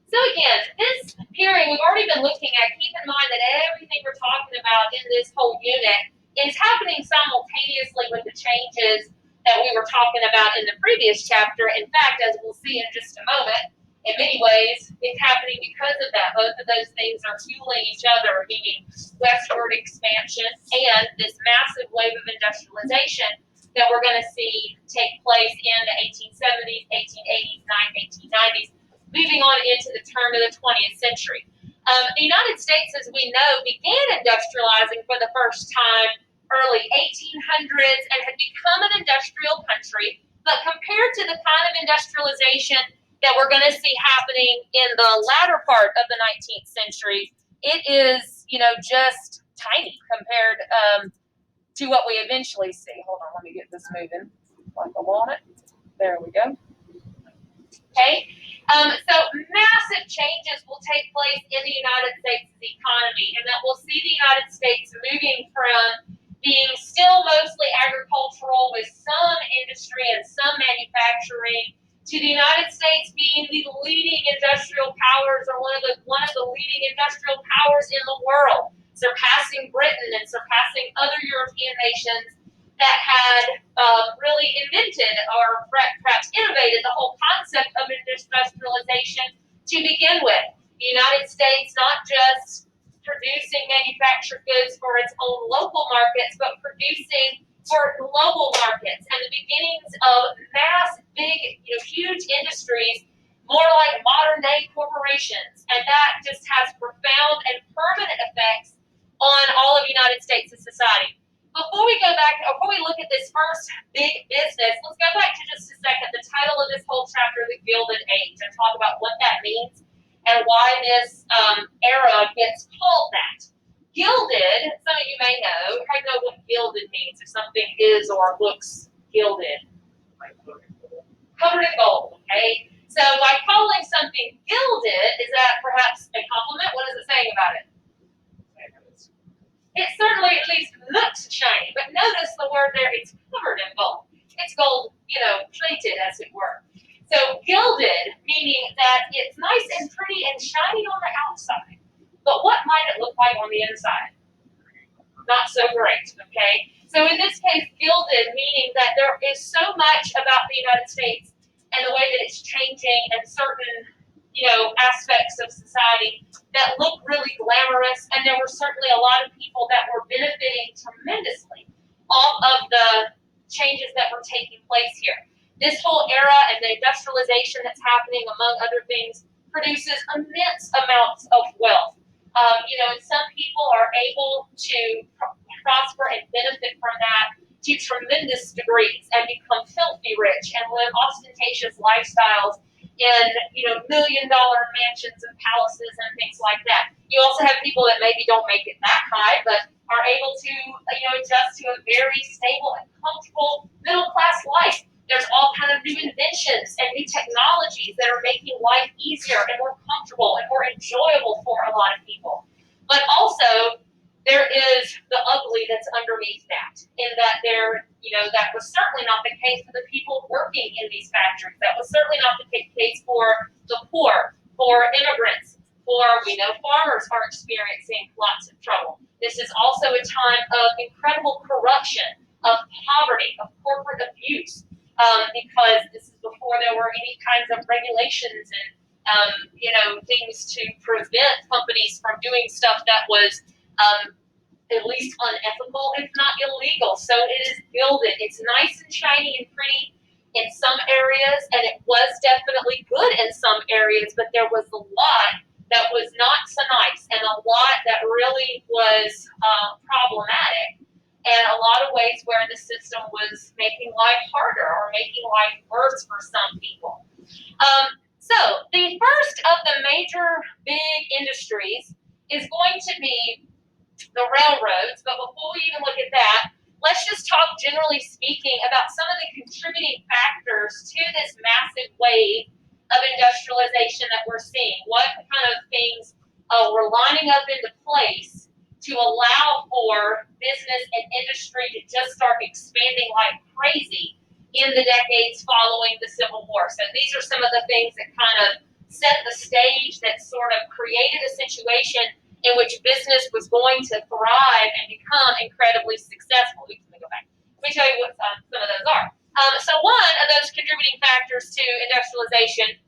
So again, this period we've already been looking at, keep in mind that everything we're talking about in this whole unit is happening simultaneously with the changes that we were talking about in the previous chapter. In fact, as we'll see in just a moment, in many ways, it's happening because of that. Both of those things are fueling each other, meaning westward expansion and this massive wave of industrialization that we're going to see take place in the 1870s, 1880s, 1890s, moving on into the turn of the 20th century. The United States, as we know, began industrializing for the first time early 1800s and had become an industrial country, but compared to the kind of industrialization that we're going to see happening in the latter part of the 19th century, it is, just tiny compared to what we eventually see. Hold on, let me get this moving like I want it. There we go. Okay. So massive changes will take place in the United States' economy, and that we'll see the United States moving from being still mostly agricultural with some industry and some manufacturing to the United States being the leading industrial powers, or one of the leading industrial powers in the world, surpassing Britain and surpassing other European nations that had really invented or perhaps innovated the whole concept of industrialization to begin with. The United States not just producing manufactured goods for its own local markets, but producing for global markets, and the beginnings of mass, big, huge industries, more like modern day corporations. And that just has profound and permanent effects on all of United States society. Before we look at this first big business, let's go back to just a second, the title of this whole chapter, The Gilded Age, and talk about what that means and why this era gets called that. Gilded, some of you may know, how do you know what gilded means, if something is or looks gilded? Covered in gold, okay? So by calling something gilded, is that perhaps a compliment? What is it saying about it? It certainly at least looks shiny, but notice the word there, it's covered in gold. It's gold, plated, as it were. So gilded, meaning that it's nice and pretty and shiny on the outside, but what might it look like on the inside? Not so great, okay? So in this case, gilded, meaning that there is so much about the United States and the way that it's changing and certain aspects of society that look really glamorous, and there were certainly a lot of people that were benefiting tremendously off of the changes that were taking place here. This whole era and the industrialization that's happening, among other things, produces immense amounts of wealth. And some people are able to prosper and benefit from that to tremendous degrees and become filthy rich and live ostentatious lifestyles in $1,000,000 mansions and palaces and things like that. You also have people that maybe don't make it that high, but are able to adjust to a very stable and comfortable middle class life. There's all kind of new inventions and new technologies that are making life easier and more comfortable and more enjoyable for a lot of people. But also there is the ugly that's underneath that, in that that was certainly not the case for the people working in these factories. That was certainly not the case for the poor, for immigrants, we know farmers are experiencing lots of trouble. This is also a time of incredible corruption, of poverty, of corporate abuse, because this is before there were any kinds of regulations and things to prevent companies from doing stuff that was at least unethical, if not illegal. So it is gilded. It's nice and shiny and pretty in some areas, and it was definitely good in some areas, but there was a lot that was not so nice, and a lot that really was problematic, and a lot of ways where the system was making life harder or making life worse for some people. So the first of the major big industries is going to be the railroads, but before we even look at that, let's just talk generally speaking about some of the contributing factors to this massive wave of industrialization that we're seeing. What kind of things were lining up into place to allow for business and industry to just start expanding like crazy in the decades following the Civil War. So these are some of the things that kind of set the stage that sort of created a situation in which business was going to thrive and become incredibly successful. Let me go back. Let me tell you what some of those are. So one of those contributing factors to industrialization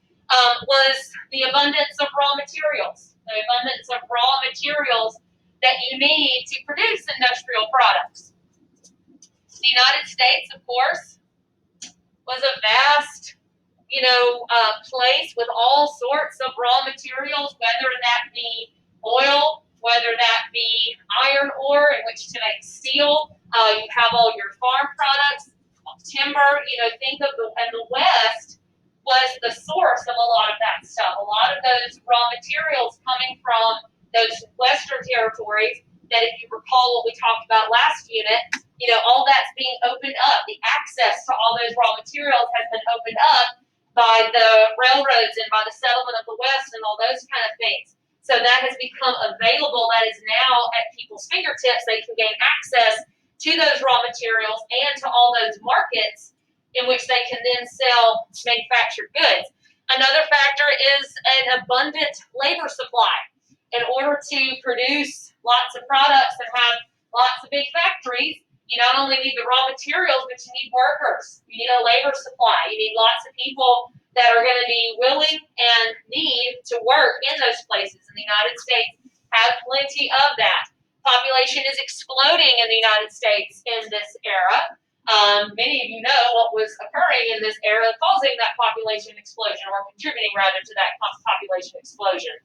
was the abundance of raw materials. The abundance of raw materials that you need to produce industrial products. The United States, of course, was a vast, place with all sorts of raw materials, whether that be oil, whether that be iron ore in which to make steel. You have all your farm products, timber. Think of the West was the source of a lot of that stuff. A lot of those raw materials coming from those Western territories that, if you recall what we talked about last unit, all that's being opened up. The access to all those raw materials has been opened up by the railroads and by the settlement of the West and all those kind of things. So that has become available. That is now at people's fingertips. They can gain access to those raw materials and to all those markets in which they can then sell manufactured goods. Another factor is an abundant labor supply. In order to produce lots of products and have lots of big factories, you not only need the raw materials, but you need workers. You need a labor supply. You need lots of people that are going to be willing and need to work in those places. And the United States has plenty of that. Population is exploding in the United States in this era. Many of you know what was occurring in this era causing that population explosion, or contributing rather to that population explosion.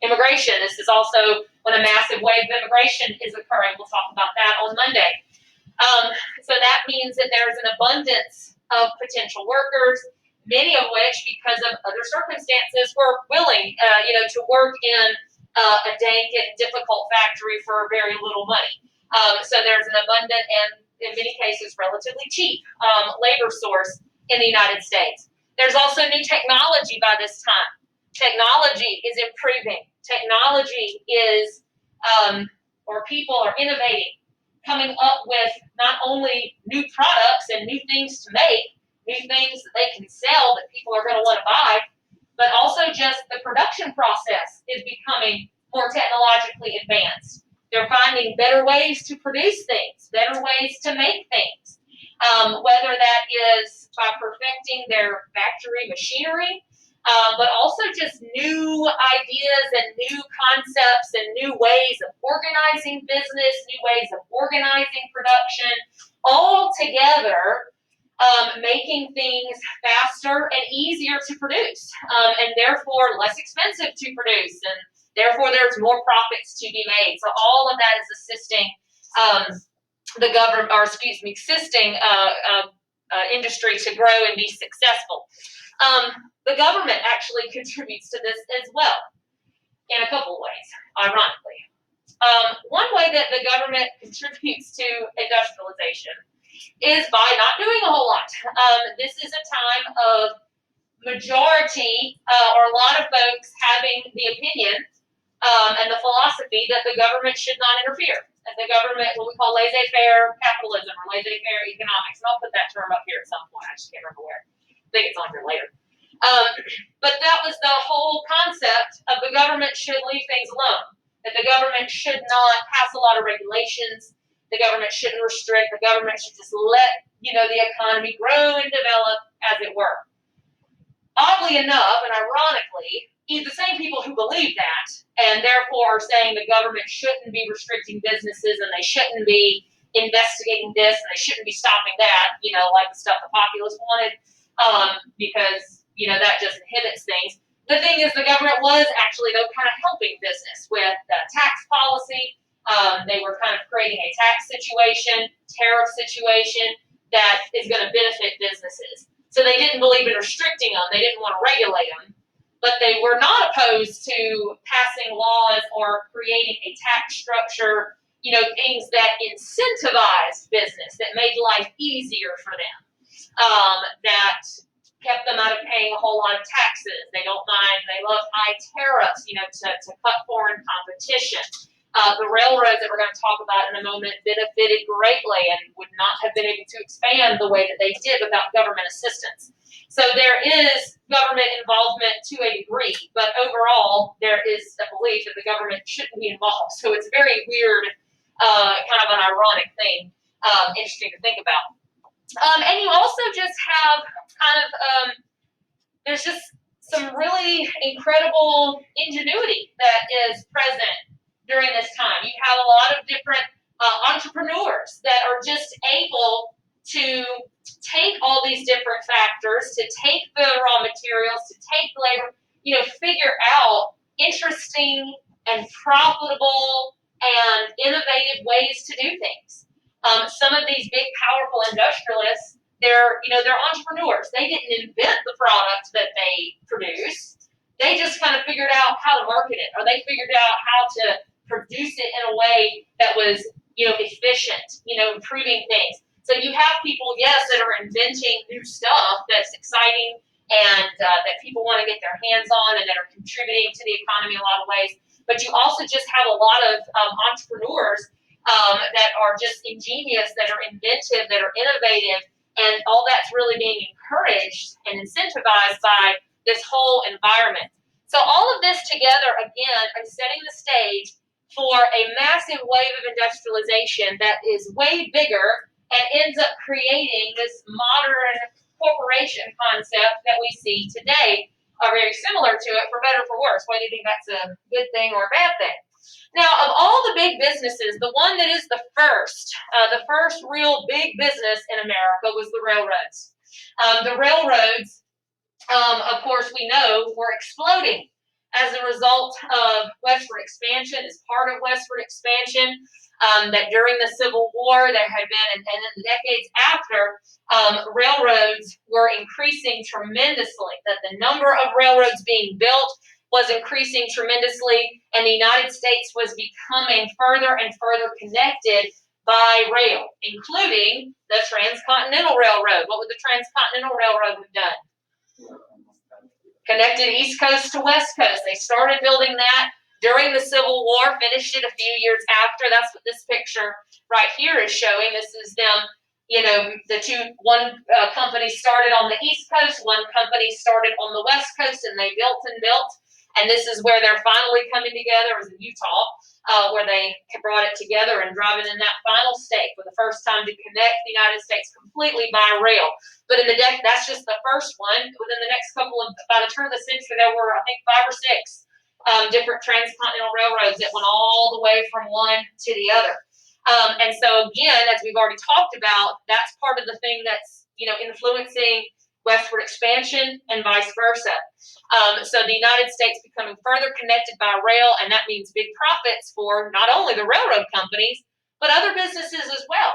Immigration. This is also when a massive wave of immigration is occurring. We'll talk about that on Monday. So that means that there's an abundance of potential workers, many of which, because of other circumstances, were willing, to work in a dank and difficult factory for very little money. So there's an abundant and, in many cases, relatively cheap labor source in the United States. There's also new technology by this time. Technology is improving. Technology is, or people are innovating, coming up with not only new products and new things to make, new things that they can sell that people are going to want to buy, but also just the production process is becoming more technologically advanced. They're finding better ways to produce things, better ways to make things, whether that is by perfecting their factory machinery, but also just new ideas and new concepts and new ways of organizing business, new ways of organizing production, all together, making things faster and easier to produce, and therefore less expensive to produce, and therefore there's more profits to be made. So all of that is assisting the government, or assisting industry to grow and be successful. The government actually contributes to this as well in a couple of ways, ironically. One way that the government contributes to industrialization is by not doing a whole lot. This is a time of majority, or a lot of folks having the opinion and the philosophy that the government should not interfere. That the government, what we call laissez-faire capitalism or laissez-faire economics. And I'll put that term up here at some point. I just can't remember where. I think it's on here later. But that was the whole concept of the government should leave things alone. That the government should not pass a lot of regulations. The government shouldn't restrict. The government should just let, the economy grow and develop, as it were. Oddly enough, and ironically, the same people who believe that, and therefore are saying the government shouldn't be restricting businesses and they shouldn't be investigating this and they shouldn't be stopping that, like the stuff the populace wanted, because that just inhibits things. The thing is, the government was actually, though, kind of helping business with the tax policy. They were kind of creating a tax situation, tariff situation that is going to benefit businesses. So they didn't believe in restricting them. They didn't want to regulate them. But they were not opposed to passing laws or creating a tax structure, things that incentivized business, that made life easier for them, that kept them out of paying a whole lot of taxes. They don't mind. They love high tariffs, to cut foreign competition. The railroads that we're going to talk about in a moment benefited greatly and would not have been able to expand the way that they did without government assistance. So there is government involvement to a degree, but overall there is a belief that the government shouldn't be involved. So it's very weird, kind of an ironic thing, interesting to think about. And you also just have kind of, there's just some really incredible ingenuity that is present during this time. You have a lot of different entrepreneurs that are just able to take all these different factors, to take the raw materials, to take the labor, figure out interesting and profitable and innovative ways to do things. Some of these big, powerful industrialists, they're entrepreneurs. They didn't invent the product that they produce. They just kind of figured out how to market it, or they figured out how to produce it in a way that was, efficient, improving things. So you have people, yes, that are inventing new stuff that's exciting and that people want to get their hands on and that are contributing to the economy in a lot of ways. But you also just have a lot of entrepreneurs that are just ingenious, that are inventive, that are innovative, and all that's really being encouraged and incentivized by this whole environment. So all of this together, again, is setting the stage for a massive wave of industrialization that is way bigger and ends up creating this modern corporation concept that we see today, are very similar to it, for better or for worse. Whether you think that's a good thing or a bad thing. Now, of all the big businesses, the one that is the first real big business in America was the railroads. The railroads, of course, we know, were exploding as a result of westward expansion, as part of westward expansion, that during the Civil War there had been, and in the decades after, railroads were increasing tremendously, that the number of railroads being built was increasing tremendously, and the United States was becoming further and further connected by rail, including the Transcontinental Railroad. What would the Transcontinental Railroad have done? Connected East Coast to West Coast. They started building that during the Civil War, finished it a few years after. That's what this picture right here is showing. This is them, one company started on the East Coast, one company started on the West Coast, and they built and built. And this is where they're finally coming together, is in Utah, where they brought it together and driving in that final stake for the first time to connect the United States completely by rail. But that's just the first one. Within the next by the turn of the century, there were, I think, 5 or 6 different transcontinental railroads that went all the way from one to the other. And so again, as we've already talked about, that's part of the thing that's, influencing westward expansion and vice versa. So the United States becoming further connected by rail, and that means big profits for not only the railroad companies, but other businesses as well.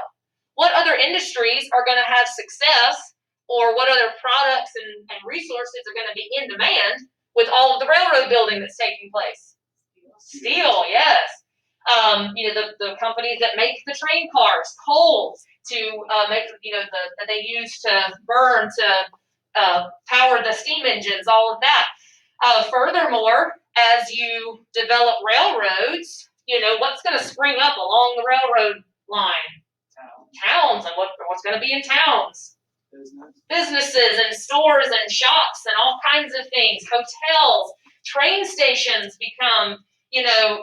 What other industries are going to have success, or what other products and resources are going to be in demand with all of the railroad building that's taking place? Steel, yes. The companies that make the train cars, coal to make, that they use to burn to power the steam engines, all of that. Furthermore, as you develop railroads, what's going to spring up along the railroad line? Towns, and what's going to be in towns? Businesses and stores and shops and all kinds of things. Hotels, train stations become,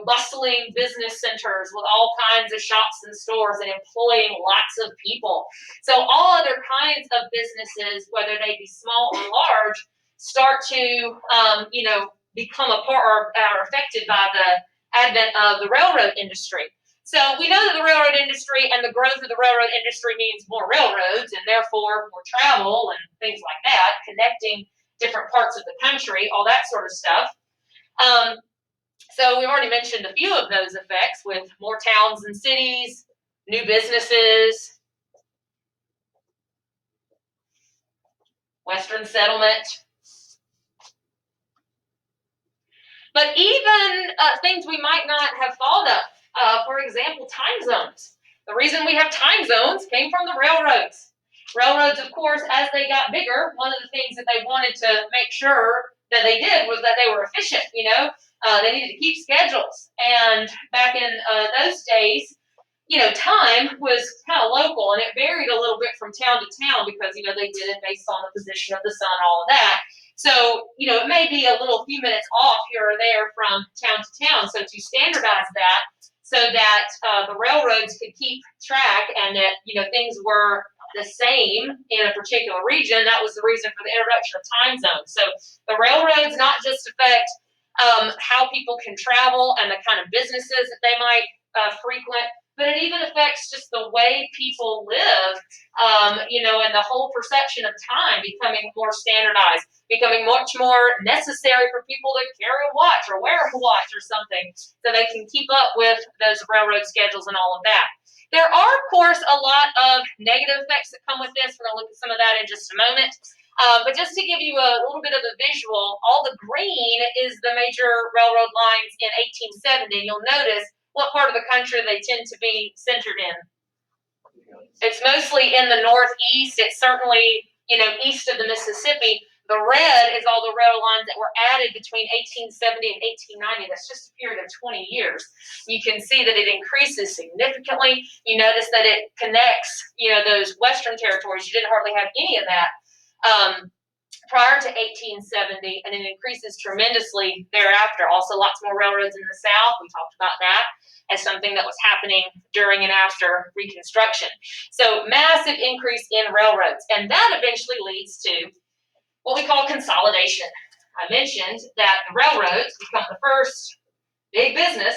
bustling business centers with all kinds of shops and stores and employing lots of people. So all other kinds of businesses, whether they be small or large, start to, become a part or are affected by the advent of the railroad industry. So we know that the railroad industry and the growth of the railroad industry means more railroads and therefore more travel and things like that, connecting different parts of the country, all that sort of stuff. So we already mentioned a few of those effects with more towns and cities, new businesses, Western settlement. But even things we might not have thought of, for example, time zones. The reason we have time zones came from the railroads. Railroads, of course, as they got bigger, one of the things that they wanted to make sure that they did was that they were efficient. They needed to keep schedules, and back in those days, time was kind of local, and it varied a little bit from town to town because they did it based on the position of the sun, all of that. So it may be a little few minutes off here or there from town to town. So to standardize that, so that the railroads could keep track and that things were the same in a particular region, that was the reason for the introduction of time zones. So the railroads not just affect how people can travel and the kind of businesses that they might frequent, but it even affects just the way people live, and the whole perception of time becoming more standardized, becoming much more necessary for people to carry a watch or wear a watch or something so they can keep up with those railroad schedules and all of that. There are, of course, a lot of negative effects that come with this. We're going to look at some of that in just a moment. But just to give you a little bit of a visual, all the green is the major railroad lines in 1870. You'll notice what part of the country they tend to be centered in. It's mostly in the northeast. It's certainly, east of the Mississippi. The red is all the rail lines that were added between 1870 and 1890. That's just a period of 20 years. You can see that it increases significantly. You notice that it connects, those western territories. You didn't hardly have any of that prior to 1870, and it increases tremendously thereafter. Also, lots more railroads in the South. We talked about that as something that was happening during and after Reconstruction. So massive increase in railroads, and that eventually leads to what we call consolidation. I mentioned that the railroads become the first big business,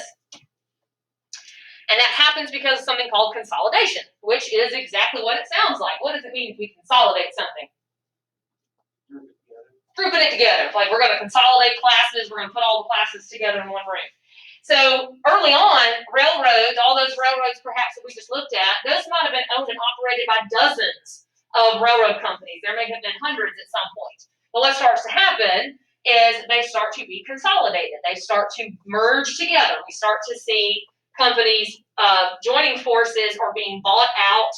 and that happens because of something called consolidation, which is exactly what it sounds like. What does it mean if we consolidate something? Grouping it together. Like, we're going to consolidate classes, we're going to put all the classes together in one room. So early on, railroads, all those railroads perhaps that we just looked at, those might have been owned and operated by dozens of railroad companies. There may have been hundreds at some point. But what starts to happen is they start to be consolidated. They start to merge together. We start to see companies joining forces or being bought out.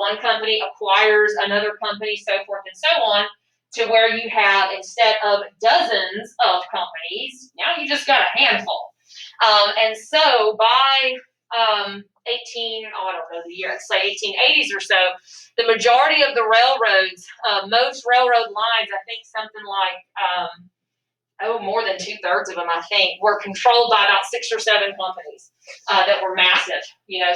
One company acquires another company, so forth and so on, to where you have, instead of dozens of companies, now you just got a handful. And so by I don't know the year, let's say 1880s or so, the majority of the railroads, most railroad lines, I think something like, more than 2/3 of them, I think, were controlled by about 6 or 7 companies that were massive.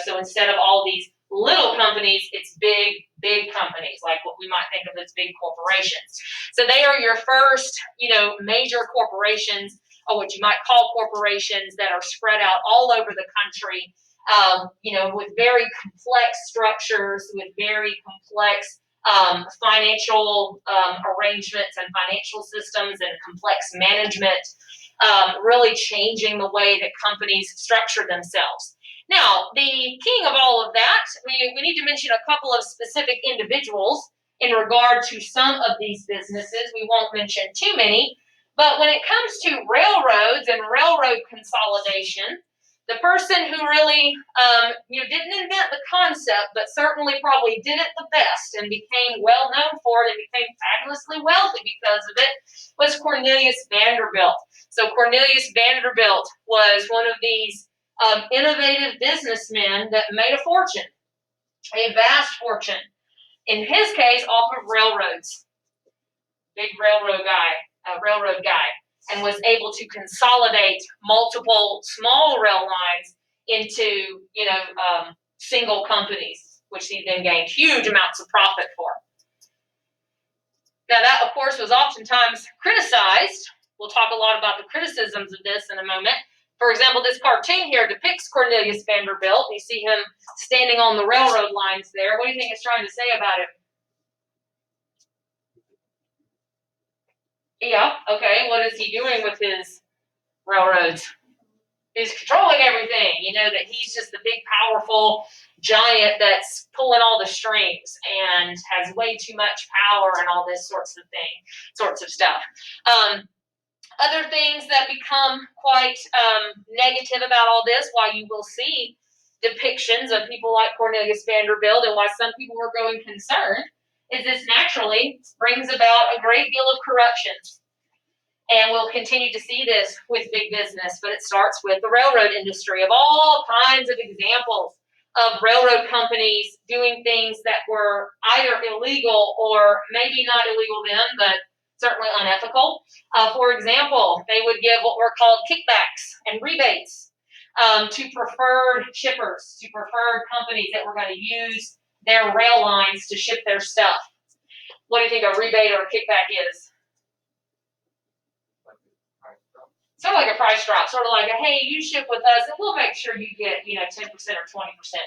So instead of all these little companies, it's big companies, like what we might think of as big corporations. So they are your first, major corporations, or what you might call corporations, that are spread out all over the country, with very complex structures, with very complex financial arrangements and financial systems and complex management, really changing the way that companies structure themselves. Now, the king of all of that, we need to mention a couple of specific individuals in regard to some of these businesses. We won't mention too many, but when it comes to railroads and railroad consolidation, the person who really, didn't invent the concept, but certainly probably did it the best and became well known for it and became fabulously wealthy because of it, was Cornelius Vanderbilt. So Cornelius Vanderbilt was one of these innovative businessmen that made a fortune, a vast fortune. In his case, off of railroads. Big railroad guy, and was able to consolidate multiple small rail lines into, single companies, which he then gained huge amounts of profit for. Now, that, of course, was oftentimes criticized. We'll talk a lot about the criticisms of this in a moment. For example, this cartoon here depicts Cornelius Vanderbilt. You see him standing on the railroad lines there. What do you think it's trying to say about it? Yeah, okay. What is he doing with his railroads? He's controlling everything. That he's just the big, powerful giant that's pulling all the strings and has way too much power and all this sorts of stuff. Other things that become quite negative about all this, while you will see depictions of people like Cornelius Vanderbilt and why some people were growing concerned, is this naturally brings about a great deal of corruption. And we'll continue to see this with big business, but it starts with the railroad industry, of all kinds of examples of railroad companies doing things that were either illegal or maybe not illegal then, but certainly unethical. For example, they would give what were called kickbacks and rebates to preferred shippers, to preferred companies that were going to use their rail lines to ship their stuff. What do you think a rebate or a kickback is? Sort of like a price drop, sort of like a, hey, you ship with us and we'll make sure you get, 10% or 20%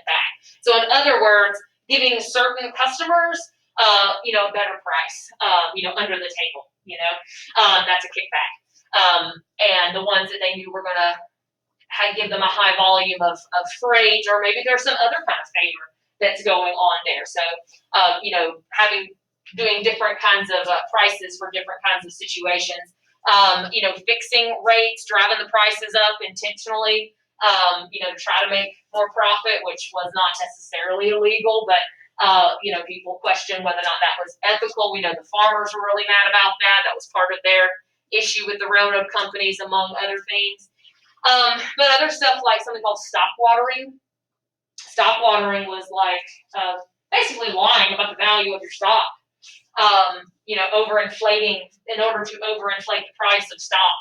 back. So in other words, giving certain customers, a better price, under the table, that's a kickback. And the ones that they knew were going to give them a high volume of freight, or maybe there's some other kind of favor that's going on there. So, doing different kinds of prices for different kinds of situations. Fixing rates, driving the prices up intentionally, to try to make more profit, which was not necessarily illegal, but, people question whether or not that was ethical. We know the farmers were really mad about that. That was part of their issue with the railroad companies, among other things. But other stuff like something called stop watering. Stop watering was like basically lying about the value of your stock. Overinflating in order to overinflate the price of stock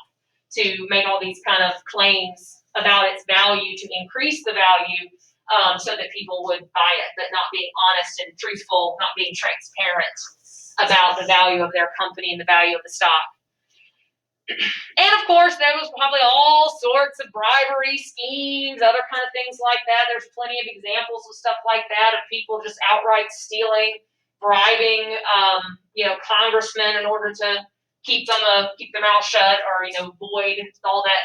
to make all these kind of claims about its value to increase the value so that people would buy it, but not being honest and truthful, not being transparent about the value of their company and the value of the stock. And of course, there was probably all sorts of bribery schemes, other kind of things like that. There's plenty of examples of stuff like that, of people just outright stealing, bribing, congressmen in order to keep their mouth shut, or avoid all that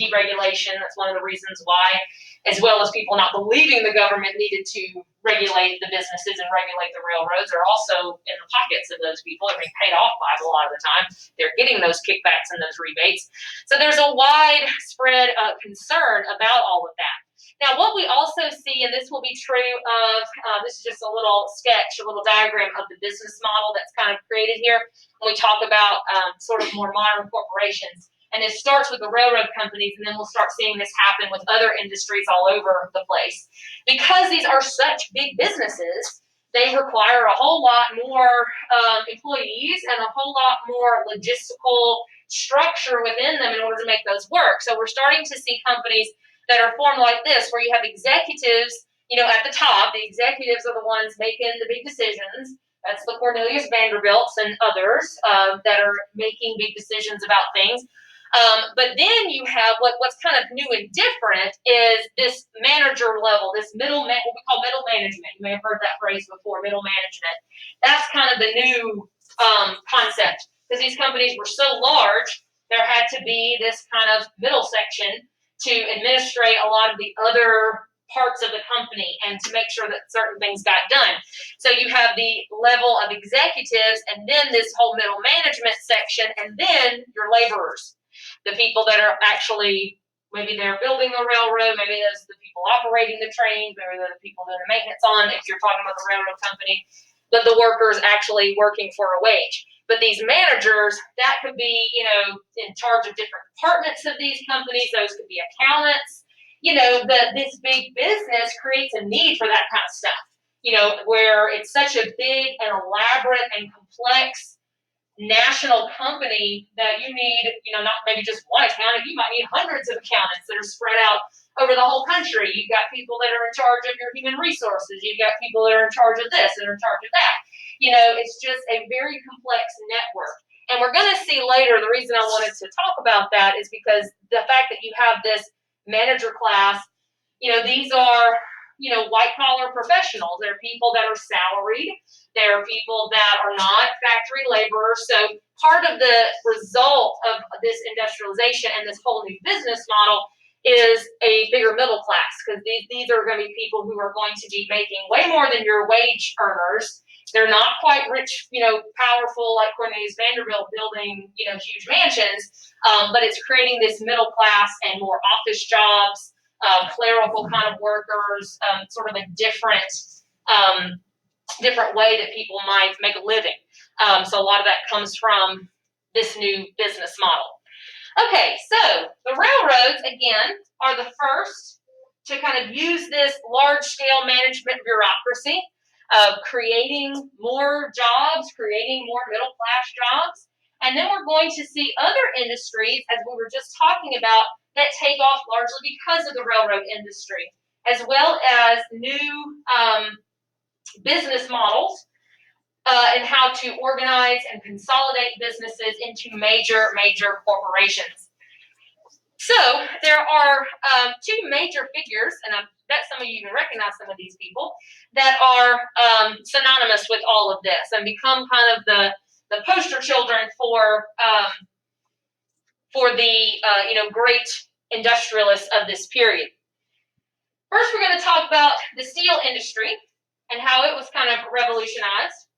deregulation. That's one of the reasons why, as well as people not believing the government needed to regulate the businesses and regulate the railroads, are also in the pockets of those people. They're being paid off by a lot of the time. They're getting those kickbacks and those rebates. So there's a widespread concern about all of that. Now, what we also see, and this will be true of, this is just a little sketch, a little diagram of the business model that's kind of created here when we talk about sort of more modern corporations. And it starts with the railroad companies, and then we'll start seeing this happen with other industries all over the place. Because these are such big businesses, they require a whole lot more employees and a whole lot more logistical structure within them in order to make those work. So we're starting to see companies that are formed like this, where you have executives, at the top. The executives are the ones making the big decisions. That's the Cornelius Vanderbilts and others that are making big decisions about things. But then you have what's kind of new and different is this manager level, this what we call middle management. You may have heard that phrase before, middle management. That's kind of the new concept, because these companies were so large, there had to be this kind of middle section to administrate a lot of the other parts of the company and to make sure that certain things got done. So you have the level of executives, and then this whole middle management section, and then your laborers, the people that are actually, maybe they're building the railroad, maybe there's the people operating the trains, maybe they're the people doing the maintenance on, if you're talking about the railroad company, but the workers actually working for a wage. But these managers, that could be, in charge of different departments of these companies. Those could be accountants. This big business creates a need for that kind of stuff, where it's such a big and elaborate and complex national company that you need, not maybe just one accountant. You might need hundreds of accountants that are spread out over the whole country. You've got people that are in charge of your human resources. You've got people that are in charge of this and are in charge of that. It's just a very complex network. And we're going to see later, the reason I wanted to talk about that is because the fact that you have this manager class, these are, white collar professionals. They're people that are salaried. There are people that are not factory laborers. So part of the result of this industrialization and this whole new business model is a bigger middle class, because these are going to be people who are going to be making way more than your wage earners. They're not quite rich, powerful like Cornelius Vanderbilt building, huge mansions, but it's creating this middle class and more office jobs, clerical kind of workers, sort of a different way that people might make a living. So a lot of that comes from this new business model. Okay, so the railroads, again, are the first to kind of use this large-scale management bureaucracy of creating more jobs, creating more middle-class jobs. And then we're going to see other industries, as we were just talking about, that take off largely because of the railroad industry, as well as new business models and how to organize and consolidate businesses into major corporations. So there are two major figures, and I bet some of you even recognize some of these people, that are synonymous with all of this and become kind of the poster children for the great industrialists of this period. First, we're going to talk about the steel industry and how it was kind of revolutionized.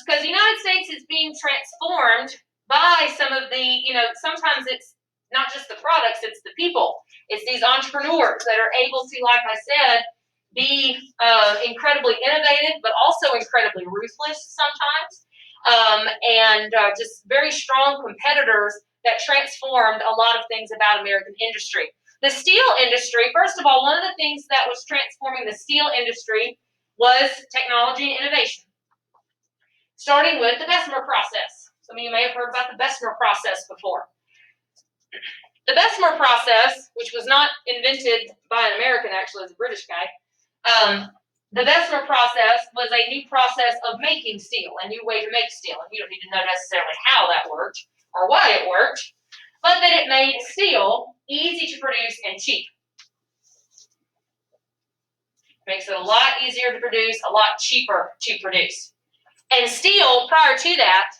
Because the United States is being transformed by some of the, sometimes it's not just the products, it's the people. It's these entrepreneurs that are able to, like I said, be incredibly innovative, but also incredibly ruthless sometimes, and just very strong competitors that transformed a lot of things about American industry. The steel industry, first of all, one of the things that was transforming the steel industry was technology and innovation. Starting with the Bessemer process. Some of you may have heard about the Bessemer process before. The Bessemer process, which was not invented by an American, actually, it was a British guy. The Bessemer process was a new process of making steel, a new way to make steel. And you don't need to know necessarily how that worked or why it worked, but that it made steel easy to produce and cheap. Makes it a lot easier to produce, a lot cheaper to produce. And steel, prior to that,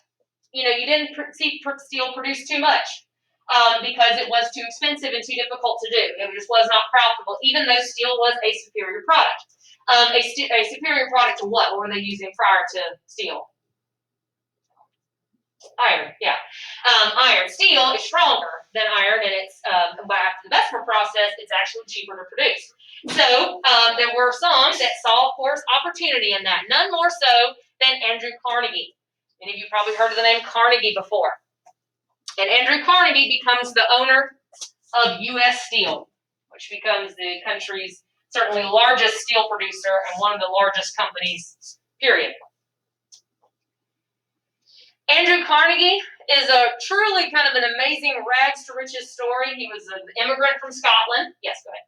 you didn't see steel produced too much because it was too expensive and too difficult to do. It just was not profitable, even though steel was a superior product. A superior product to what? What were they using prior to steel? Iron, yeah. Iron. Steel is stronger than iron, and it's after the Bessemer process, it's actually cheaper to produce. So there were some that saw, of course, opportunity in that. None more so than Andrew Carnegie. Many of you probably heard of the name Carnegie before. And Andrew Carnegie becomes the owner of U.S. Steel, which becomes the country's certainly largest steel producer and one of the largest companies, period. Andrew Carnegie is a truly kind of an amazing rags to riches story. He was an immigrant from Scotland. Yes, go ahead.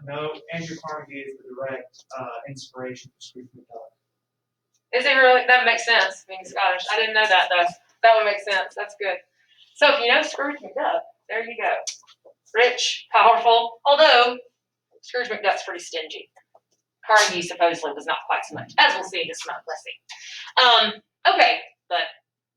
No, Andrew Carnegie is the direct inspiration for Scrooge McDuck. Is it really? That makes sense, being Scottish. I didn't know that, though. That would make sense. That's good. So if you know Scrooge McDuck, there you go. Rich, powerful, although Scrooge McDuck's pretty stingy. Carnegie supposedly was not quite so much, as we'll see in just a moment. Let's see. Okay, but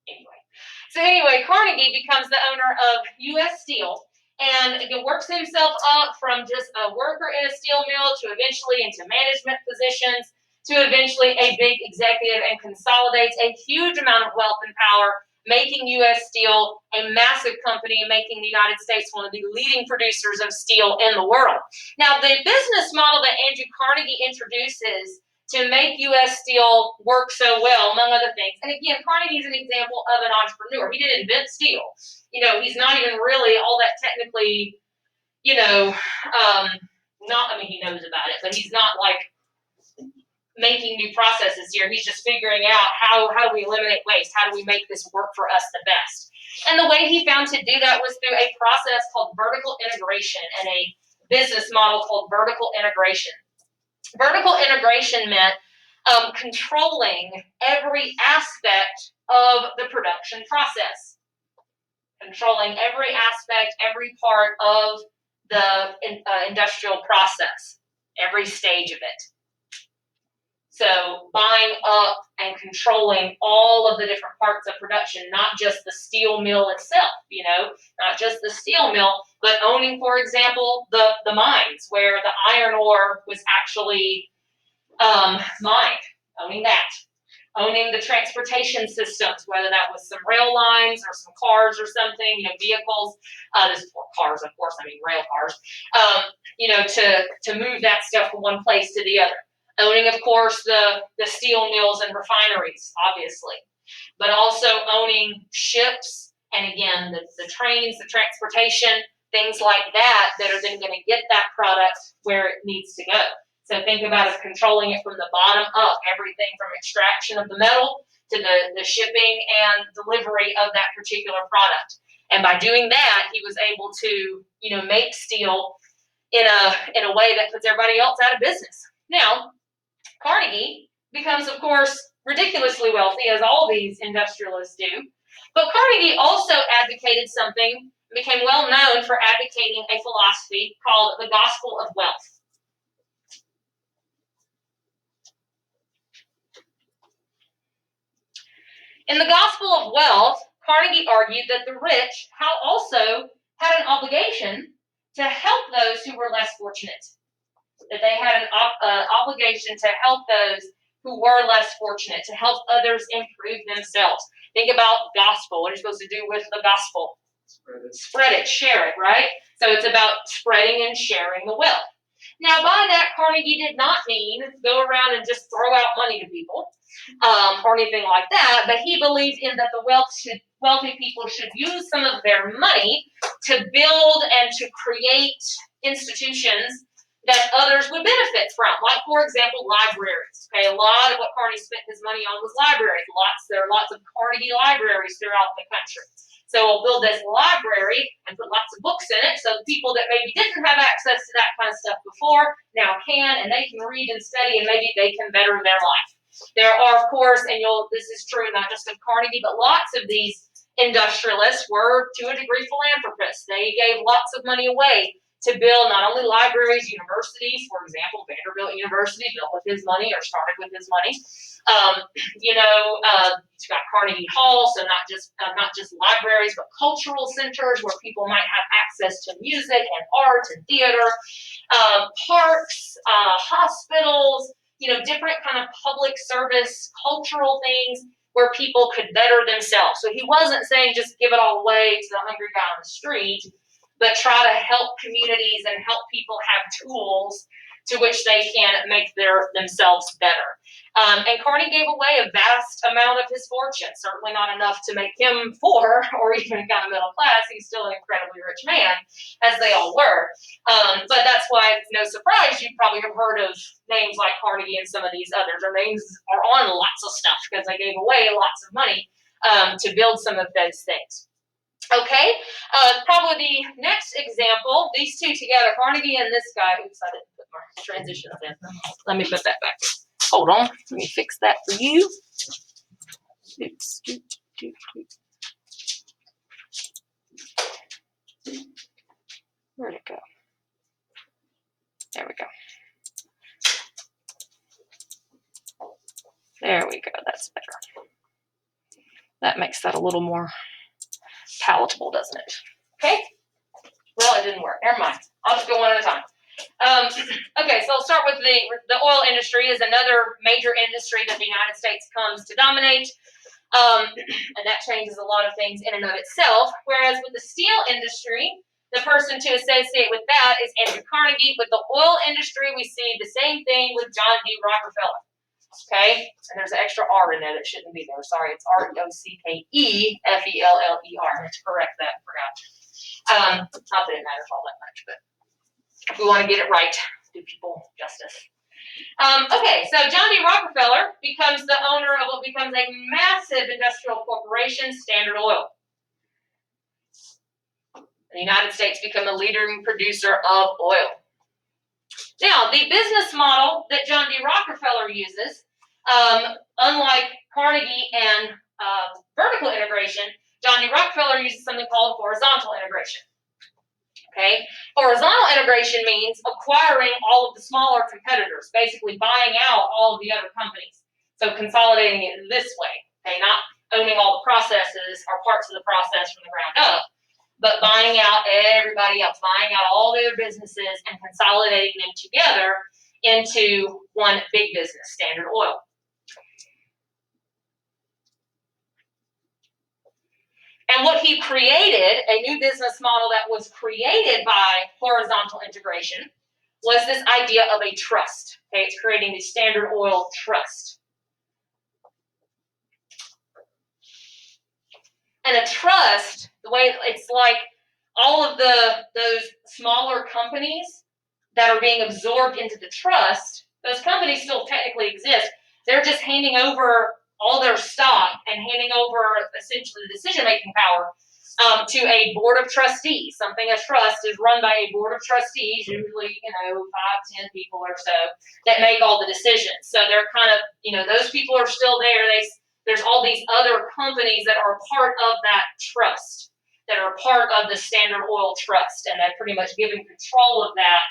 anyway. Carnegie becomes the owner of U.S. Steel, and he works himself up from just a worker in a steel mill to eventually into management positions, to eventually a big executive, and consolidates a huge amount of wealth and power, making U.S. Steel a massive company and making the United States one of the leading producers of steel in the world. Now, the business model that Andrew Carnegie introduces to make U.S. Steel work so well, among other things, and again, Carnegie is an example of an entrepreneur. He didn't invent steel. He's not even really all that technically, he knows about it, but he's not like making new processes here. He's just figuring out how do we eliminate waste? How do we make this work for us the best? And the way he found to do that was through a process called vertical integration and a business model called vertical integration. Vertical integration meant controlling every aspect of the production process. Controlling every aspect, every part of the industrial process, every stage of it. So buying up and controlling all of the different parts of production, not just the steel mill itself, not just the steel mill, but owning, for example, the mines where the iron ore was actually mined, owning that. Owning the transportation systems, whether that was some rail lines or some cars or something, vehicles. This is for cars, of course, I mean rail cars. To move that stuff from one place to the other. Owning, of course, the steel mills and refineries, obviously. but also owning ships and again, the trains, the transportation, things like that are then going to get that product where it needs to go. So think about it controlling it from the bottom up, everything from extraction of the metal to the shipping and delivery of that particular product. And by doing that, he was able to, make steel in a way that puts everybody else out of business. Now, Carnegie becomes, of course, ridiculously wealthy, as all these industrialists do. But Carnegie also advocated something, became well known for advocating a philosophy called the gospel of wealth. In the gospel of wealth, Carnegie argued that the rich also had an obligation to help those who were less fortunate. That they had an obligation to help those who were less fortunate, to help others improve themselves. Think about gospel. What are you supposed to do with the gospel? Spread it, share it, right? So it's about spreading and sharing the wealth. Now, by that, Carnegie did not mean go around and just throw out money to people or anything like that, but he believed in that the wealthy people should use some of their money to build and to create institutions that others would benefit from, like, for example, libraries. Okay, a lot of what Carnegie spent his money on was libraries. There are lots of Carnegie libraries throughout the country. So we'll build this library and put lots of books in it, so the people that maybe didn't have access to that kind of stuff before now can, and they can read and study, and maybe they can better their life. There are, of course, and this is true not just of Carnegie, but lots of these industrialists were, to a degree, philanthropists. They gave lots of money away to build not only libraries, universities. For example, Vanderbilt University built with his money or started with his money. He's got Carnegie Hall, so not just libraries, but cultural centers where people might have access to music and art and theater, parks, hospitals, different kind of public service, cultural things where people could better themselves. So he wasn't saying just give it all away to the hungry guy on the street, but try to help communities and help people have tools to which they can make themselves better. And Carnegie gave away a vast amount of his fortune, certainly not enough to make him poor or even kind of middle class. He's still an incredibly rich man, as they all were. But that's why it's no surprise you probably have heard of names like Carnegie and some of these others. Their names are on lots of stuff because they gave away lots of money to build some of those things. Okay, probably the next example, these two together, Carnegie and this guy. Oops, I didn't put my transitions in. Let me put that back. Hold on, let me fix that for you. Where'd it go? There we go. There we go, that's better. That makes that a little more palatable, doesn't it? Okay. Well, it didn't work. Never mind. I'll just go one at a time. Okay, so I'll start with the oil industry is another major industry that the United States comes to dominate, and that changes a lot of things in and of itself. Whereas with the steel industry, the person to associate with that is Andrew Carnegie. With the oil industry, we see the same thing with John D. Rockefeller. Okay, and there's an extra R in there that shouldn't be there. Sorry, it's Rockefeller. I meant to correct that. Forgot. Not that it matters all that much, but if we want to get it right, do people justice. Okay, so John D. Rockefeller becomes the owner of what becomes a massive industrial corporation, Standard Oil. The United States become a leading producer of oil. Now, the business model that John D. Rockefeller uses, unlike Carnegie and vertical integration, John D. Rockefeller uses something called horizontal integration. Okay, horizontal integration means acquiring all of the smaller competitors, basically buying out all of the other companies. So consolidating it this way, okay, not owning all the processes or parts of the process from the ground up, but buying out everybody else, buying out all the other businesses and consolidating them together into one big business, Standard Oil. And what he created, a new business model that was created by horizontal integration, was this idea of a trust. Okay, it's creating the Standard Oil Trust. And a trust, the way it's like all of those smaller companies that are being absorbed into the trust, those companies still technically exist. They're just handing over all their stock and handing over essentially the decision-making power to a board of trustees. Something a trust is run by a board of trustees, usually 5-10 people or so, that make all the decisions. So they're kind of those people are still there. There's all these other companies that are part of that trust, that are part of the Standard Oil Trust, and they've pretty much given control of that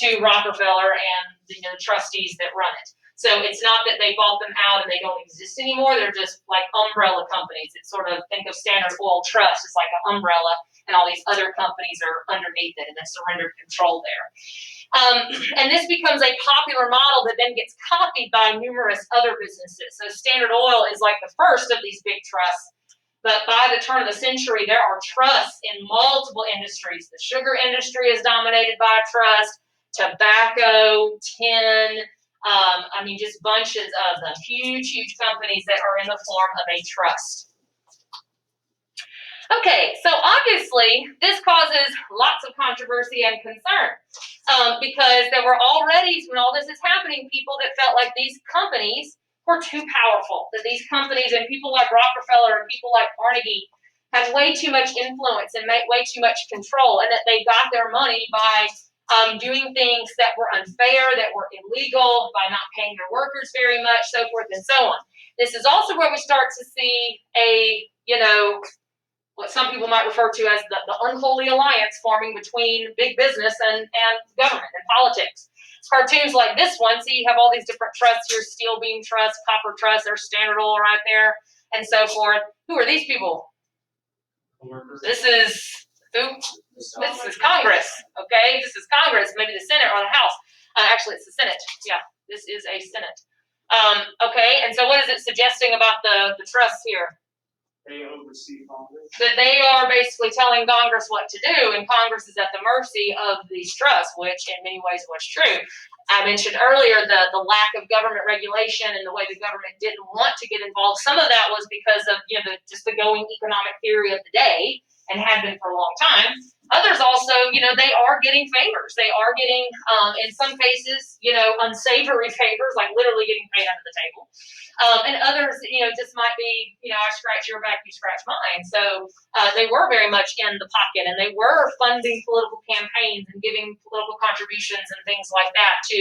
to Rockefeller and the trustees that run it. So it's not that they bought them out and they don't exist anymore. They're just like umbrella companies. It's sort of, think of Standard Oil Trust as like an umbrella, and all these other companies are underneath it, and they surrendered control there. And this becomes a popular model that then gets copied by numerous other businesses. So Standard Oil is like the first of these big trusts. But by the turn of the century, there are trusts in multiple industries. The sugar industry is dominated by a trust, tobacco, tin, just bunches of them. Huge, huge companies that are in the form of a trust. Okay, so obviously this causes lots of controversy and concern because there were already, when all this is happening, people that felt like these companies were too powerful, that these companies and people like Rockefeller and people like Carnegie had way too much influence and way too much control, and that they got their money by doing things that were unfair, that were illegal, by not paying their workers very much, so forth and so on. This is also where we start to see what some people might refer to as the unholy alliance forming between big business and government and politics. Cartoons like this one, see, you have all these different trusts here: Steel Beam Trust, Copper Trust, there's Standard Oil right there, and so forth. Who are these people? This is who? This is Congress, okay? This is Congress, maybe the Senate or the House. Actually, it's the Senate. Yeah, this is a Senate. Okay, and so what is it suggesting about the trust here? They oversee Congress. That they are basically telling Congress what to do, and Congress is at the mercy of these trusts, which in many ways was true. I mentioned earlier the lack of government regulation and the way the government didn't want to get involved. Some of that was because of just the going economic theory of the day, and had been for a long time. Others also, they are getting favors. They are getting, in some cases, unsavory favors, like literally getting paid under the table. And others, just might be, I scratch your back, you scratch mine. So they were very much in the pocket, and they were funding political campaigns and giving political contributions and things like that to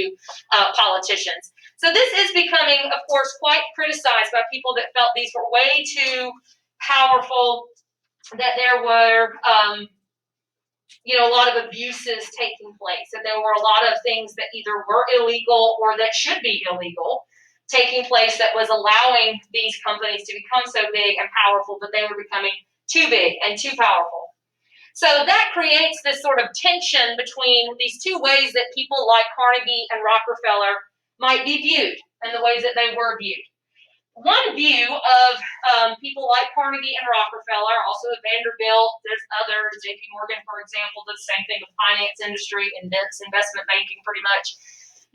politicians. So this is becoming, of course, quite criticized by people that felt these were way too powerful, that there were a lot of abuses taking place, and there were a lot of things that either were illegal or that should be illegal taking place, that was allowing these companies to become so big and powerful, but they were becoming too big and too powerful. So that creates this sort of tension between these two ways that people like Carnegie and Rockefeller might be viewed, and the ways that they were viewed. One view of people like Carnegie and Rockefeller, also at Vanderbilt, there's others, JP Morgan, for example, does the same thing with finance industry, investment banking pretty much.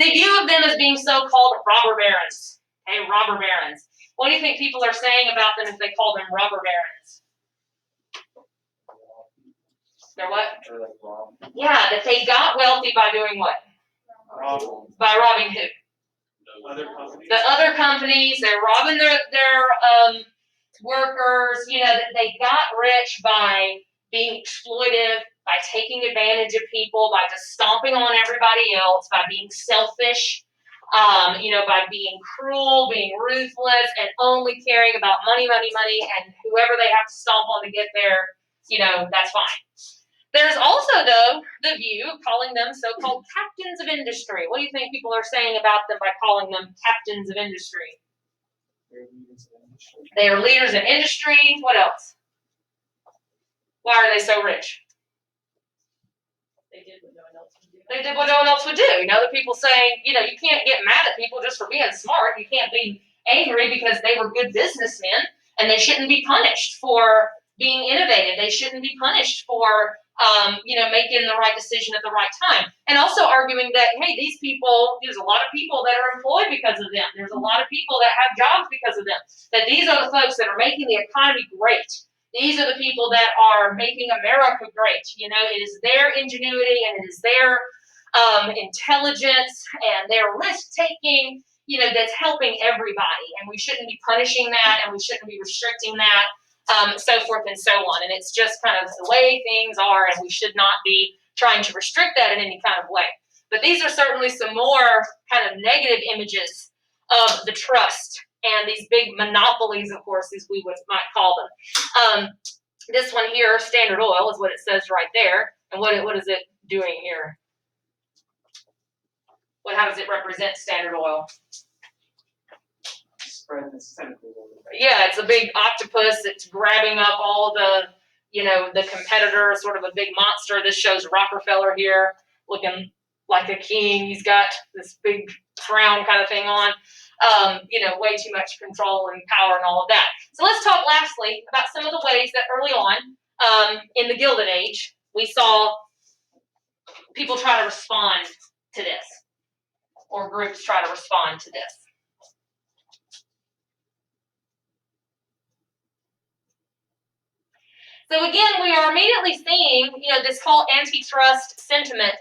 The view of them as being so-called robber barons. Okay, robber barons. What do you think people are saying about them if they call them robber barons? They're what? Yeah, that they got wealthy by doing what? By robbing who? Other companies. The other companies, they're robbing their workers, that they got rich by being exploitive, by taking advantage of people, by just stomping on everybody else, by being selfish, by being cruel, being ruthless, and only caring about money, and whoever they have to stomp on to get there, that's fine. There's also, though, the view of calling them so-called captains of industry. What do you think people are saying about them by calling them captains of industry? They are leaders in industry. What else? Why are they so rich? They did what no one else would do. They did what no one else would do. The people saying, you can't get mad at people just for being smart. You can't be angry because they were good businessmen, and they shouldn't be punished for being innovative. They shouldn't be punished for making the right decision at the right time. And also arguing that, hey, these people, there's a lot of people that are employed because of them. There's a lot of people that have jobs because of them. That these are the folks that are making the economy great. These are the people that are making America great. You know, it is their ingenuity and it is their intelligence and their risk taking, you know, that's helping everybody. And we shouldn't be punishing that and we shouldn't be restricting that, so forth and so on. And it's just kind of the way things are, and we should not be trying to restrict that in any kind of way. But these are certainly some more kind of negative images of the trust and these big monopolies, of course, as we might call them. This one here, Standard Oil, is what it says right there. And what is it doing here? How does it represent Standard Oil? Spread this tentacle over. Yeah, it's a big octopus. It's grabbing up all the, you know, the competitors, sort of a big monster. This shows Rockefeller here looking like a king. He's got this big crown kind of thing on. You know, way too much control and power and all of that. So let's talk lastly about some of the ways that early on in the Gilded Age, we saw people try to respond to this, or groups try to respond to this. So again, we are immediately seeing, you know, this whole antitrust sentiment.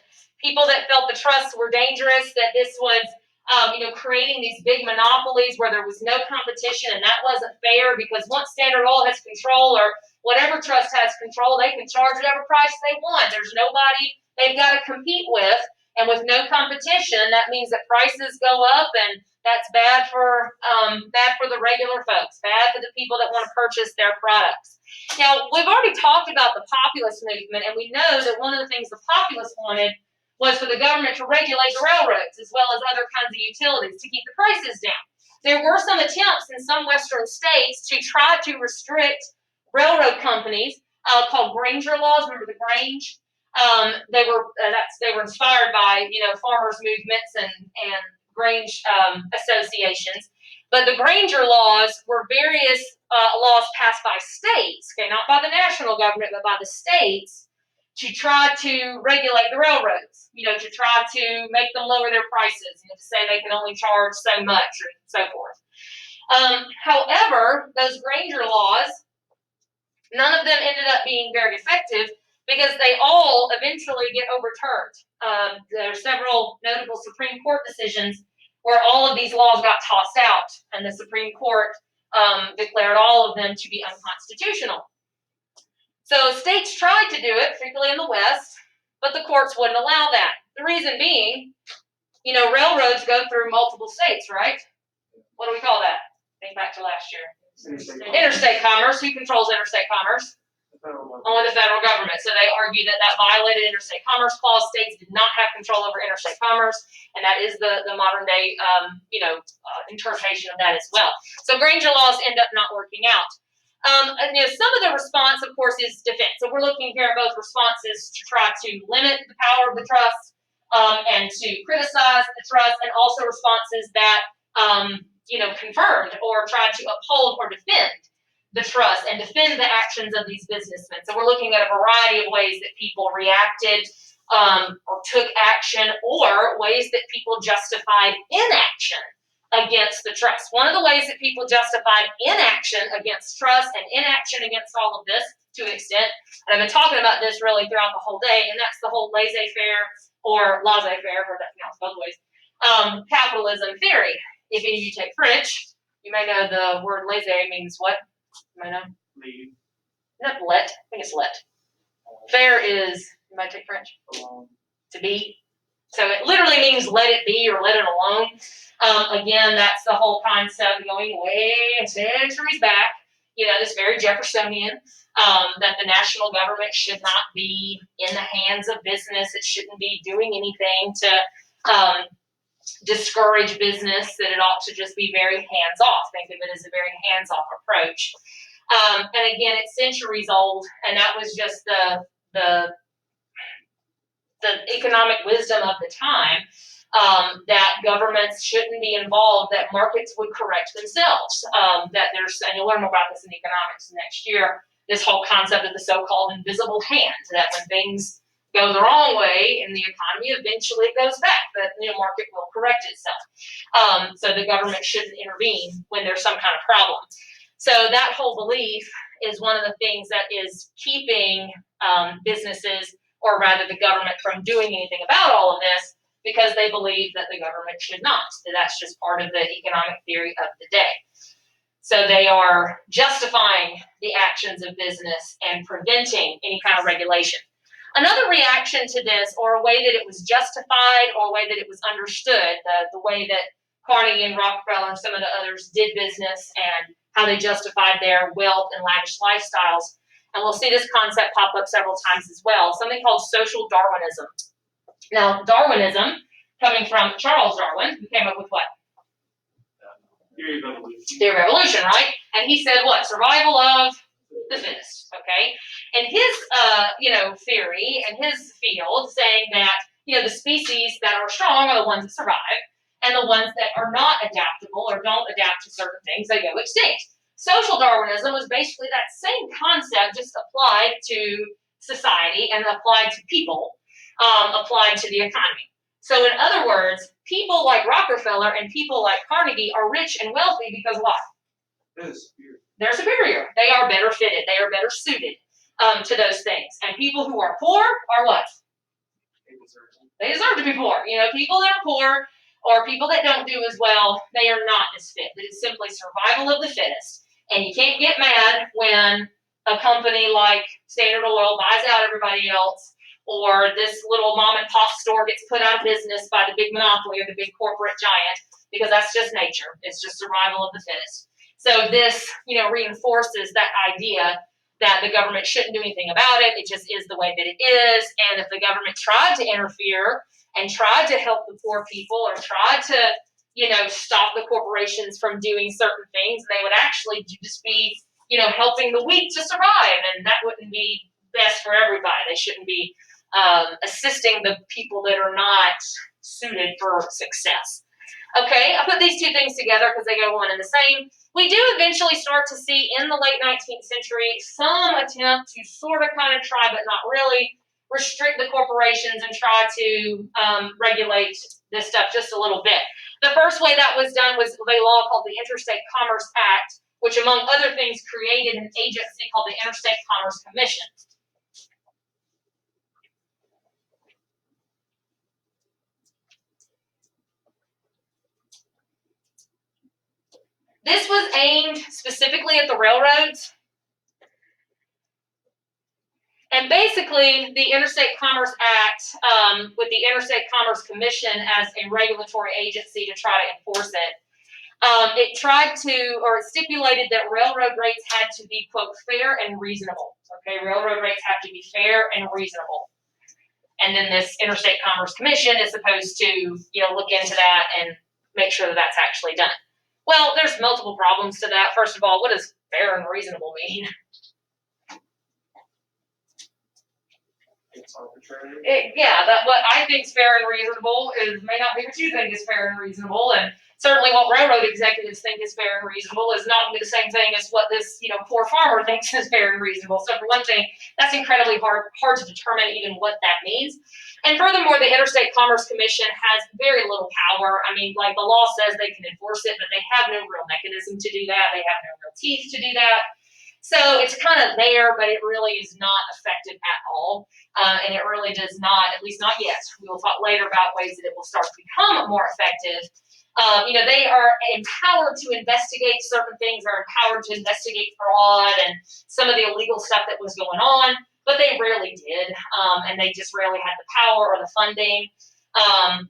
People that felt the trusts were dangerous, that this was, you know, creating these big monopolies where there was no competition, and that wasn't fair because once Standard Oil has control, or whatever trust has control, they can charge whatever price they want. There's nobody they've got to compete with, and with no competition, that means that prices go up, and that's bad for the regular folks, bad for the people that want to purchase their products. Now, we've already talked about the populist movement, and we know that one of the things the populists wanted was for the government to regulate the railroads as well as other kinds of utilities to keep the prices down. There were some attempts in some western states to try to restrict railroad companies called Granger laws. Remember the Grange? They were inspired by, you know, farmers' movements and Grange associations. But the Granger laws were various laws passed by states, okay, not by the national government, but by the states, to try to regulate the railroads, you know, to try to make them lower their prices, you know, to say they can only charge so much or so forth. However, those Granger laws, none of them ended up being very effective because they all eventually get overturned. There are several notable Supreme Court decisions where all of these laws got tossed out, and the Supreme Court declared all of them to be unconstitutional. So states tried to do it, particularly in the West, but the courts wouldn't allow that. The reason being, you know, railroads go through multiple states, right? What do we call that? Think back to last year. Interstate commerce. Who controls interstate commerce? Only the federal government. So they argue that violated interstate commerce clause. States did not have control over interstate commerce, and that is the modern day, interpretation of that as well. So Granger laws end up not working out. And, you know, some of the response, of course, is defense. So we're looking here at both responses to try to limit the power of the trust and to criticize the trust, and also responses that, confirmed or tried to uphold or defend the trust and defend the actions of these businessmen. So we're looking at a variety of ways that people reacted or took action, or ways that people justified inaction against the trust. One of the ways that people justified inaction against trust and inaction against all of this, to an extent, and I've been talking about this really throughout the whole day, and that's the whole laissez-faire or laissez-faire, I've heard that pronounced both ways, capitalism theory. If any of you take French, you may know the word laissez means what? You may know? Leave. Not let, I think it's let. Faire is, you might take French? To be. So it literally means let it be or let it alone. Again, that's the whole concept going way centuries back. You know, this very Jeffersonian, that the national government should not be in the hands of business. It shouldn't be doing anything to discourage business, that it ought to just be very hands-off. Think of it as a very hands-off approach. And again, it's centuries old, and that was just the economic wisdom of the time, that governments shouldn't be involved, that markets would correct themselves. That there's, and you'll learn more about this in economics next year, this whole concept of the so-called invisible hand, that when things go the wrong way in the economy, eventually it goes back, that the market will correct itself. So the government shouldn't intervene when there's some kind of problem. So that whole belief is one of the things that is keeping businesses, or rather the government, from doing anything about all of this, because they believe that the government should not. That's just part of the economic theory of the day. So they are justifying the actions of business and preventing any kind of regulation. Another reaction to this, or a way that it was justified, or a way that it was understood, the way that Carnegie and Rockefeller and some of the others did business and how they justified their wealth and lavish lifestyles. And we'll see this concept pop up several times as well, something called social Darwinism. Now, Darwinism, coming from Charles Darwin, who came up with what? Theory of evolution. Theory of evolution, right? And he said what? Survival of the fittest, okay? And his, theory and his field saying that, the species that are strong are the ones that survive, and the ones that are not adaptable or don't adapt to certain things, they go extinct. Social Darwinism was basically that same concept, just applied to society and applied to people, applied to the economy. So in other words, people like Rockefeller and people like Carnegie are rich and wealthy because why? They're superior. They are better fitted. They are better suited to those things. And people who are poor are what? They deserve to be poor. People that are poor or people that don't do as well, they are not as fit. It is simply survival of the fittest. And you can't get mad when a company like Standard Oil buys out everybody else, or this little mom and pop store gets put out of business by the big monopoly or the big corporate giant, because that's just nature. It's just survival of the fittest. So this, reinforces that idea that the government shouldn't do anything about it. It just is the way that it is. And if the government tried to interfere and tried to help the poor people, or tried to, stop the corporations from doing certain things, they would actually just be, helping the weak to survive. And that wouldn't be best for everybody. They shouldn't be assisting the people that are not suited for success. Okay, I put these two things together because they go one and the same. We do eventually start to see in the late 19th century some attempt to sort of kind of try, but not really, restrict the corporations and try to regulate this stuff just a little bit. The first way that was done was a law called the Interstate Commerce Act, which among other things created an agency called the Interstate Commerce Commission. This was aimed specifically at the railroads. And basically, the Interstate Commerce Act, with the Interstate Commerce Commission as a regulatory agency to try to enforce it, it tried to, or it stipulated that railroad rates had to be, quote, fair and reasonable. Okay, railroad rates have to be fair and reasonable. And then this Interstate Commerce Commission is supposed to, look into that and make sure that that's actually done. Well, there's multiple problems to that. First of all, what does fair and reasonable mean? It's arbitrary. What I think is fair and reasonable may not be what you think is fair and reasonable, and certainly what railroad executives think is fair and reasonable is not going to be the same thing as what this poor farmer thinks is fair and reasonable. So for one thing, that's incredibly hard to determine even what that means. And furthermore, the Interstate Commerce Commission has very little power. I mean, like the law says they can enforce it, but they have no real mechanism to do that. They have no real teeth to do that. So it's kind of there, but it really is not effective at all. And it really does not, at least not yet. We will talk later about ways that it will start to become more effective. They are empowered to investigate certain things, are empowered to investigate fraud and some of the illegal stuff that was going on, but they rarely did. And they just rarely had the power or the funding,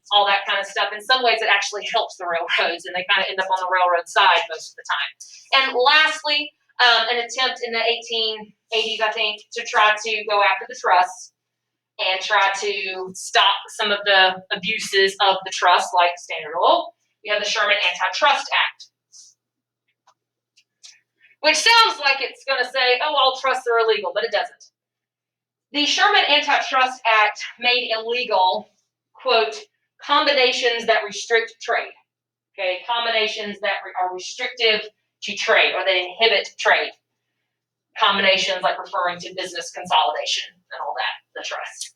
all that kind of stuff. In some ways, it actually helps the railroads, and they kind of end up on the railroad side most of the time. And lastly, an attempt in the 1880s, I think, to try to go after the trusts and try to stop some of the abuses of the trust, like Standard Oil. You have the Sherman Antitrust Act, which sounds like it's going to say, oh, all trusts are illegal, but it doesn't. The Sherman Antitrust Act made illegal, quote, combinations that restrict trade. Okay, combinations that are restrictive to trade, or they inhibit trade. Combinations like referring to business consolidation and all that, the trust.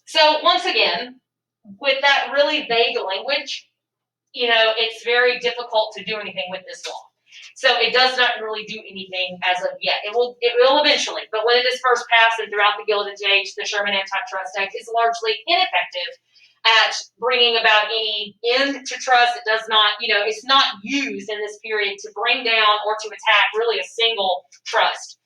So once again, with that really vague language, it's very difficult to do anything with this law. So it does not really do anything as of yet. It will eventually, but when it is first passed and throughout the Gilded Age, the Sherman Antitrust Act is largely ineffective at bringing about any end to trust. It does not, it's not used in this period to bring down or to attack really a single trust.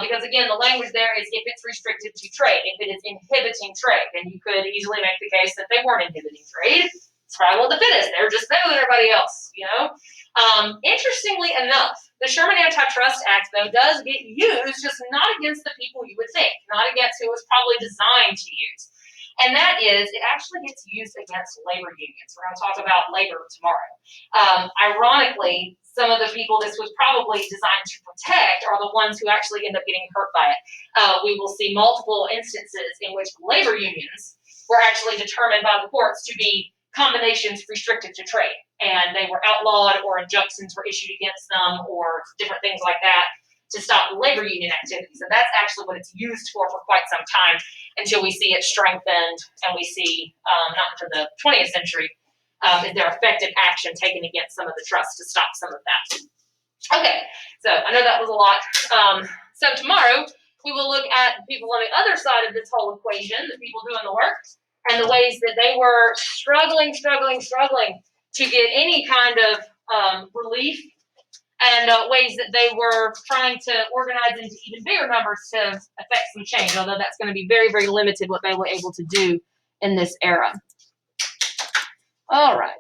Because again, the language there is if it's restricted to trade, if it is inhibiting trade, then you could easily make the case that they weren't inhibiting trade. Survival of the fittest. They're just better than everybody else, Interestingly enough, the Sherman Antitrust Act, though, does get used, just not against the people you would think, not against who it was probably designed to use. And that is, it actually gets used against labor unions. We're going to talk about labor tomorrow. Ironically, some of the people this was probably designed to protect are the ones who actually end up getting hurt by it. We will see multiple instances in which labor unions were actually determined by the courts to be combinations restricted to trade, and they were outlawed or injunctions were issued against them or different things like that to stop labor union activities. And that's actually what it's used for quite some time until we see it strengthened and we see, not until the 20th century, is there effective action taken against some of the trusts to stop some of that. Okay, so I know that was a lot. So tomorrow we will look at the people on the other side of this whole equation, the people doing the work, and the ways that they were struggling to get any kind of relief, and ways that they were trying to organize into even bigger numbers to affect some change, although that's going to be very, very limited what they were able to do in this era. All right.